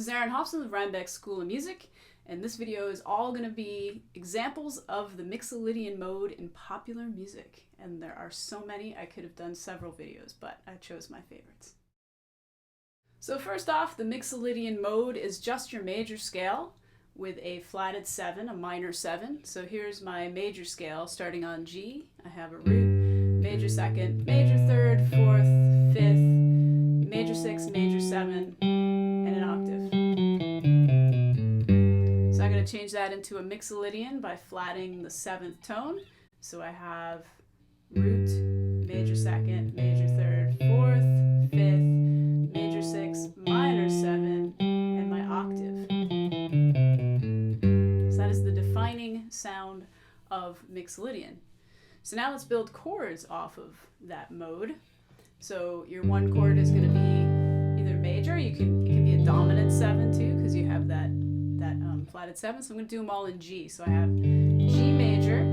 is Aaron Hobson of Rhinebeck School of Music, and this video is all going to be examples of the Mixolydian mode in popular music. And there are so many, I could have done several videos, but I chose my favorites. So first off, the Mixolydian mode is just your major scale with a flatted 7, a minor 7. So here's my major scale starting on G. I have a root, major 2nd, major 3rd, 4th, 5th, major 6, major 7, and an octave. So I'm going to change that into a Mixolydian by flatting the 7th tone. So I have root, major 2nd, major 3rd, 4th, 5th, major 6, minor 7, and my octave. So that is the defining sound of Mixolydian. So now let's build chords off of that mode. So your one chord is going to be either major, it can be a dominant 7 too, because you have that flatted 7. So I'm going to do them all in G. So I have G major,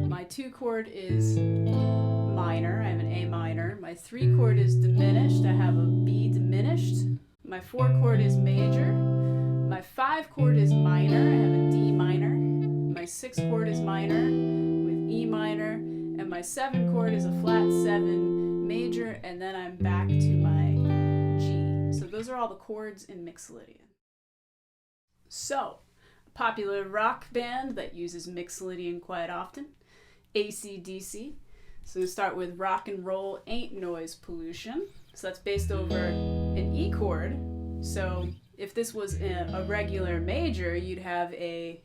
my 2 chord is minor, I have an A minor, my 3 chord is diminished, I have a B diminished, my 4 chord is major, my 5 chord is minor, I have a D minor, my 6 chord is minor with E minor, and my 7 chord is a flat 7 major, and then I'm back to my G. So those are all the chords in Mixolydian. So, a popular rock band that uses Mixolydian quite often, AC/DC. So we start with rock and roll Ain't Noise Pollution. So that's based over an E chord. So if this was a regular major, you'd have a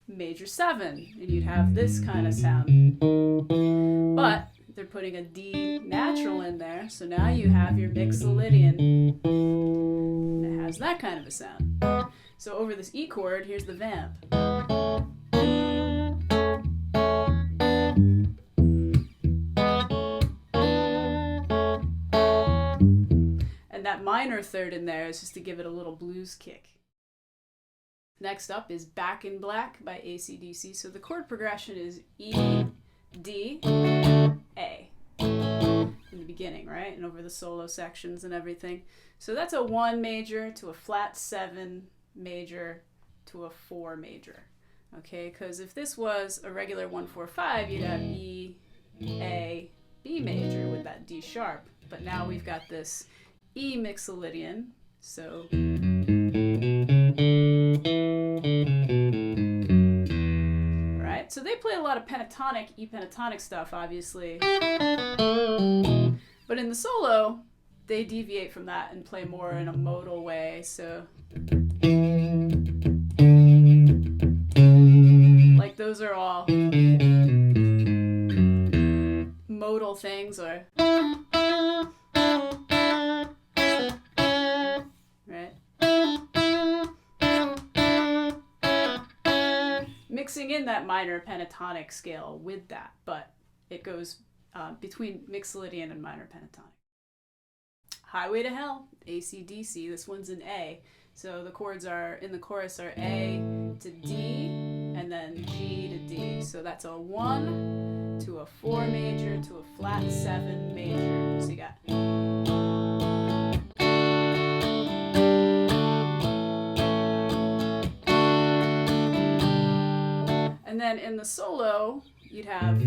major 7, and you'd have this kind of sound. But they're putting a D natural in there, so now you have your Mixolydian that has that kind of a sound. So over this E chord, here's the vamp. And that minor 3rd in there is just to give it a little blues kick. Next up is Back in Black by AC/DC. So the chord progression is E, D, A in the beginning, right? And over the solo sections and everything. So that's a 1 major to a flat 7 major to a 4 major. Okay, because if this was a regular 1-4-5, you'd have E, A, B major with that D sharp. But now we've got this E Mixolydian, so right, so they play a lot of pentatonic, E pentatonic stuff, obviously, but in the solo, they deviate from that and play more in a modal way. So, like those are all modal things, or mixing in that minor pentatonic scale with that, but it goes between Mixolydian and minor pentatonic. Highway to Hell, AC/DC. This one's in A. So the chords are in the chorus are A to D and then G to D. So that's a 1 to a 4 major to a flat 7 major. So you got. And then in the solo, you'd have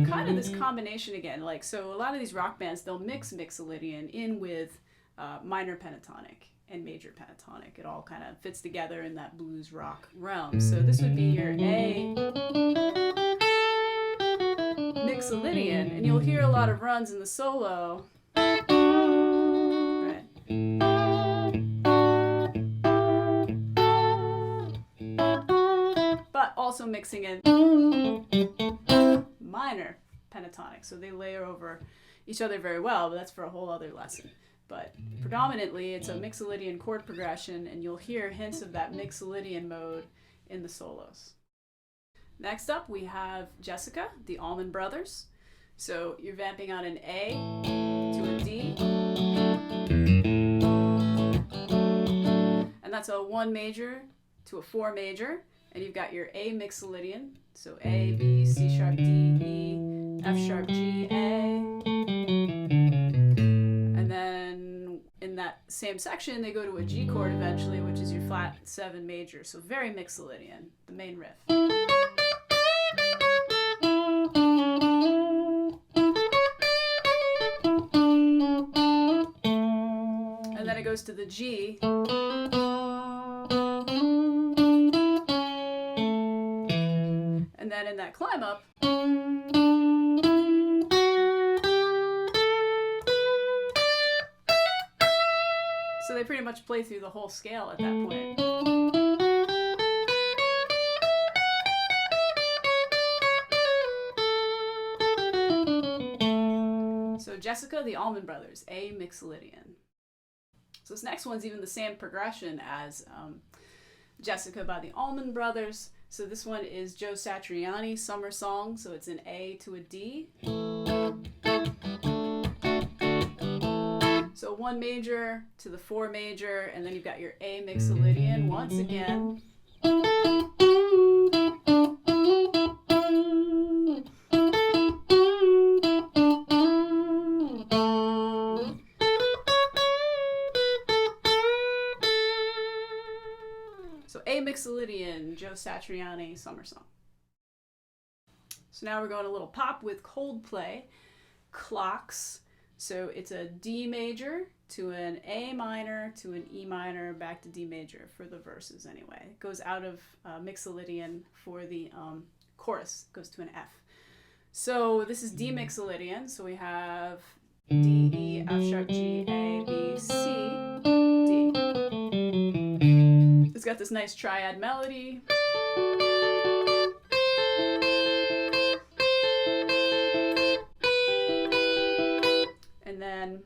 kind of this combination again. Like, so a lot of these rock bands, they'll mix Mixolydian in with minor pentatonic and major pentatonic. It all kind of fits together in that blues rock realm. So this would be your A Mixolydian, and you'll hear a lot of runs in the solo. Right. Also mixing in minor pentatonic, so they layer over each other very well, but that's for a whole other lesson. But predominantly it's a Mixolydian chord progression, and you'll hear hints of that Mixolydian mode in the solos. Next up we have Jessica, the Allman Brothers. So you're vamping on an A to a D, and that's a 1 major to a 4 major. And you've got your A Mixolydian, so A, B, C sharp, D, E, F sharp, G, A. And then in that same section, they go to a G chord eventually, which is your flat 7 major. So very Mixolydian, the main riff. And then it goes to the G. And then in that climb up, so they pretty much play through the whole scale at that point. So Jessica, the Allman Brothers, A Mixolydian. So this next one's even the same progression as Jessica by the Allman Brothers. So this one is Joe Satriani, Summer Song. So it's an A to a D. So 1 major to the 4 major, and then you've got your A Mixolydian once again. So A Mixolydian, Joe Satriani, Summer Song. So now we're going a little pop with Coldplay, Clocks. So it's a D major to an A minor to an E minor back to D major for the verses anyway. It goes out of Mixolydian for the chorus, it goes to an F. So this is D Mixolydian, so we have D, E, F sharp, G, A, B, C, D. It's got this nice triad melody. And then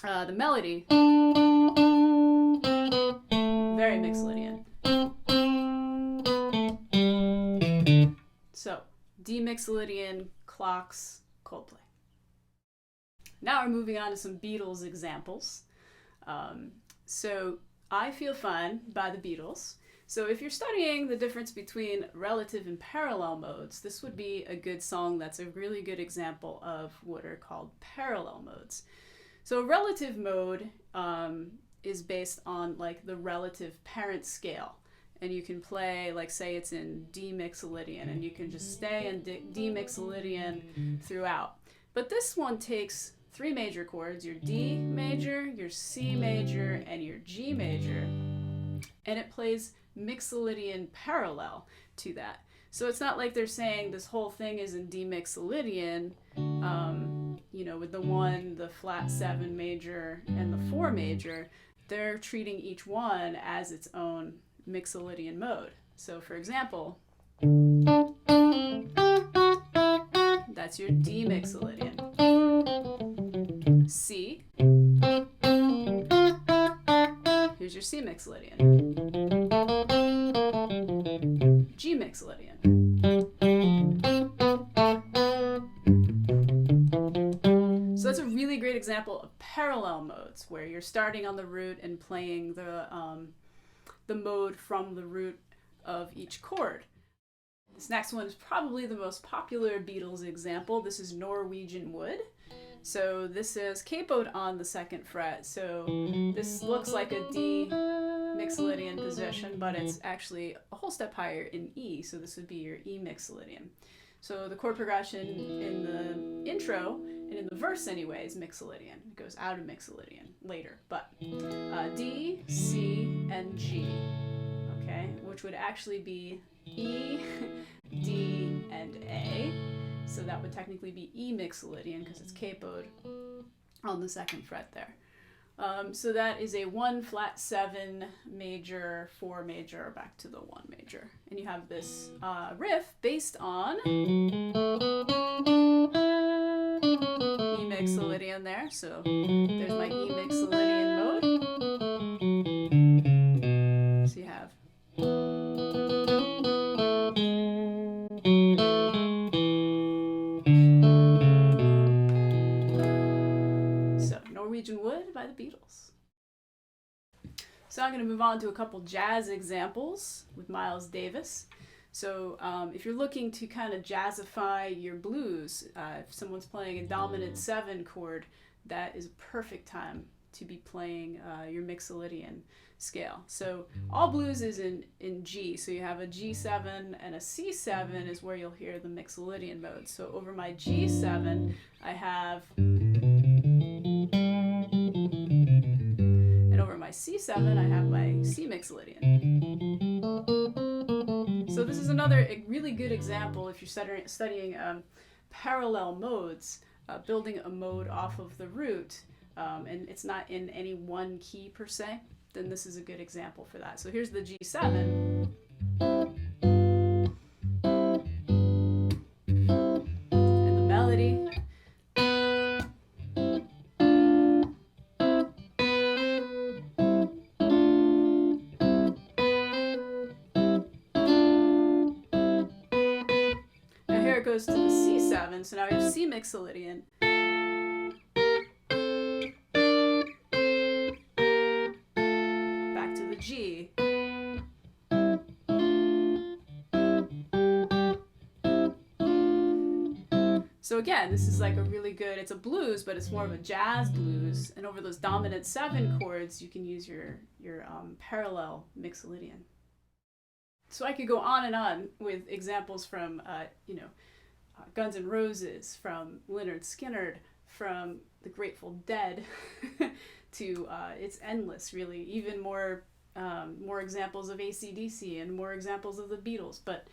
the melody, very Mixolydian. So D Mixolydian, Clocks, Coldplay. Now we're moving on to some Beatles examples. So I Feel Fine by the Beatles. So if you're studying the difference between relative and parallel modes, this would be a good song that's a really good example of what are called parallel modes. So a relative mode is based on like the relative parent scale. And you can play, like say it's in D Mixolydian, and you can just stay in D Mixolydian throughout. But this one takes 3 major chords, your D major, your C major, and your G major, and it plays Mixolydian parallel to that. So it's not like they're saying this whole thing is in D Mixolydian, you know, with the flat 7 major and the 4 major. They're treating each one as its own Mixolydian mode. So for example, that's your D Mixolydian. C. Here's your C Mixolydian. G Mixolydian. So that's a really great example of parallel modes, where you're starting on the root and playing the mode from the root of each chord. This next one is probably the most popular Beatles example. This is Norwegian Wood. So this is capoed on the 2nd fret. So this looks like a D Mixolydian position, but it's actually a whole step higher in E. So this would be your E Mixolydian. So the chord progression in the intro and in the verse anyway is Mixolydian. It goes out of Mixolydian later, but D, C, and G, okay, which would actually be E, D, and A. So that would technically be E Mixolydian because it's capoed on the 2nd fret there. So that is a 1 flat 7 major, 4 major, back to the 1 major. And you have this riff based on E Mixolydian there. So there's my E Mixolydian mode. So you have Norwegian Wood by the Beatles. So I'm going to move on to a couple jazz examples with Miles Davis. So if you're looking to kind of jazzify your blues, if someone's playing a dominant 7 chord, that is a perfect time to be playing your Mixolydian scale. So all blues is in G, so you have a G7 and a C7 is where you'll hear the Mixolydian mode. So over my G7 I have, and over my C7 I have my C Mixolydian. So this is another really good example if you're studying parallel modes, building a mode off of the root, and it's not in any one key per se, then this is a good example for that. So here's the G7. And the melody. Now here it goes to the C7, so now we have C Mixolydian. G. So again, this is like a really good, it's a blues, but it's more of a jazz blues. And over those dominant 7 chords, you can use your parallel Mixolydian. So I could go on and on with examples from, Guns N' Roses, from Lynyrd Skynyrd, from the Grateful Dead, to it's endless, really. Even more examples of AC/DC and more examples of the Beatles, but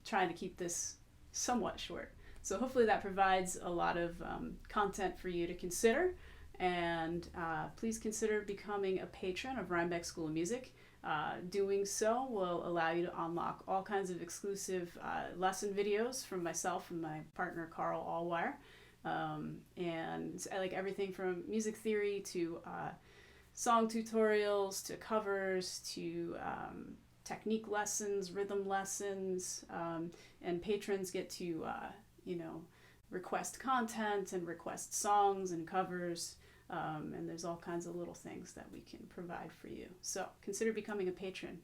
trying to keep this somewhat short. So hopefully that provides a lot of content for you to consider, and please consider becoming a patron of Rhinebeck School of Music. Doing so will allow you to unlock all kinds of exclusive lesson videos from myself and my partner Carl Allwire, and I like everything from music theory to song tutorials to covers to technique lessons, rhythm lessons, and patrons get to request content and request songs and covers, and there's all kinds of little things that we can provide for you. So consider becoming a patron.